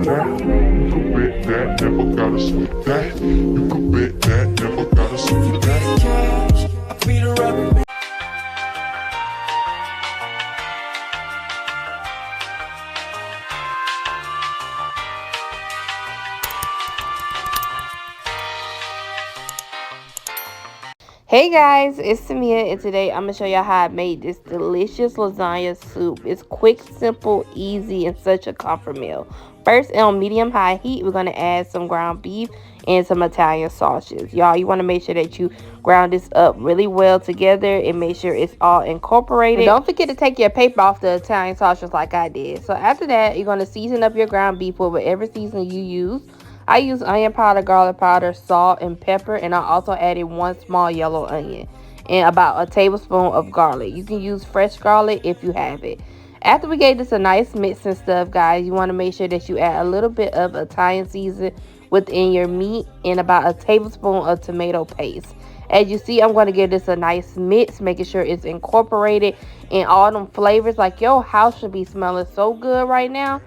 that. You could bet that, never gotta sweep that. You could bet that, never gotta sweep that. Cash, I beat her up. Hey guys, it's Tamia, and today I'm going to show y'all how I made this delicious lasagna soup. It's quick, simple, easy, and such a comfort meal. First, on medium-high heat, we're going to add some ground beef and some Italian sausages. Y'all, you want to make sure that you ground this up really well together and make sure it's all incorporated. And don't forget to take your paper off the Italian sausages like I did. So after that, you're going to season up your ground beef with whatever seasoning you use. I use onion powder, garlic powder, salt, and pepper, and I also added 1 small yellow onion and about a tablespoon of garlic. You can use fresh garlic if you have it. After we gave this a nice mix and stuff, guys, you want to make sure that you add a little bit of Italian seasoning within your meat and about a tablespoon of tomato paste. As you see, I'm going to give this a nice mix, making sure it's incorporated in all them flavors. Like, your house should be smelling so good right now.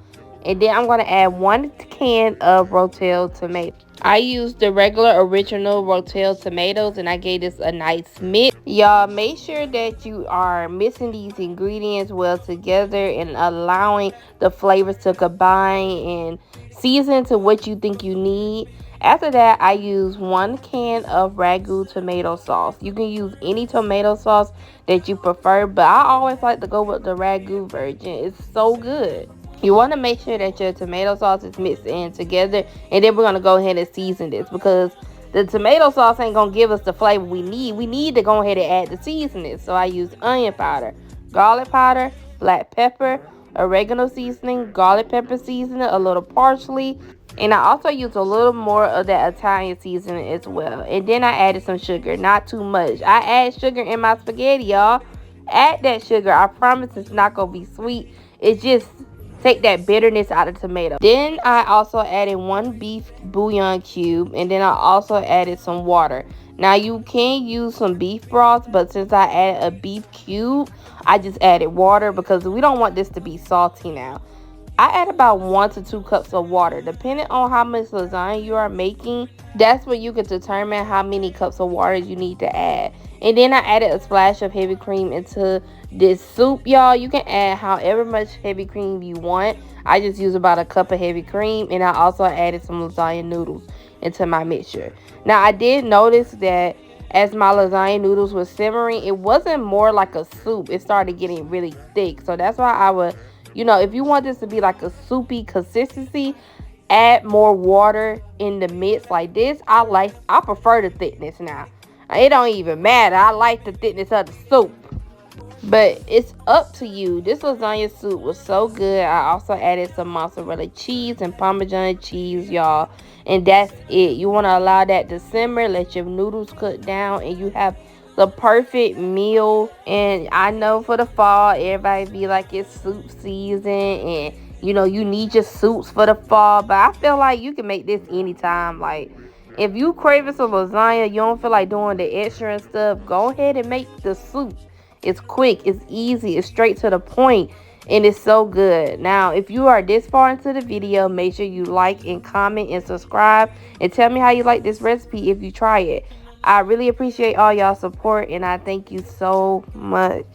And then I'm going to add 1 can of Rotel tomatoes. I used the regular original Rotel tomatoes, and I gave this a nice mix. Y'all, make sure that you are mixing these ingredients well together and allowing the flavors to combine and season to what you think you need. After that, I use 1 can of ragu tomato sauce. You can use any tomato sauce that you prefer, but I always like to go with the ragu version. It's so good. You want to make sure that your tomato sauce is mixed in together, and then we're going to go ahead and season this because the tomato sauce ain't going to give us the flavor we need. We need to go ahead and add the seasoning. So I use onion powder, garlic powder, black pepper, oregano seasoning, garlic pepper seasoning, a little parsley, and I also use a little more of that Italian seasoning as well. And then I added some sugar, not too much. I add sugar in my spaghetti, y'all. Add that sugar. I promise it's not going to be sweet. It's just take that bitterness out of tomato. Then I also added 1 beef bouillon cube, and then I also added some water. Now you can use some beef broth, but since I added a beef cube, I just added water because we don't want this to be salty now. I add about 1 to 2 cups of water. Depending on how much lasagna you are making, that's where you can determine how many cups of water you need to add. And then I added a splash of heavy cream into this soup, y'all. You can add however much heavy cream you want. I just use about a cup of heavy cream, and I also added some lasagna noodles into my mixture. Now, I did notice that as my lasagna noodles were simmering, it wasn't more like a soup. It started getting really thick. So that's why I would, if you want this to be like a soupy consistency, add more water in the mix like this. I prefer the thickness now. It don't even matter. I like the thickness of the soup. But it's up to you. This lasagna soup was so good. I also added some mozzarella cheese and Parmesan cheese, y'all. And that's it. You want to allow that to simmer. Let your noodles cook down. And you have the perfect meal. And I know for the fall, everybody be like, it's soup season. And, you need your soups for the fall. But I feel like you can make this anytime. Like, if you craving some lasagna, you don't feel like doing the extra and stuff, go ahead and make the soup. It's quick, it's easy, it's straight to the point, and it's so good. Now, if you are this far into the video, make sure you like and comment and subscribe, and tell me how you like this recipe if you try it. I really appreciate all y'all support, and I thank you so much.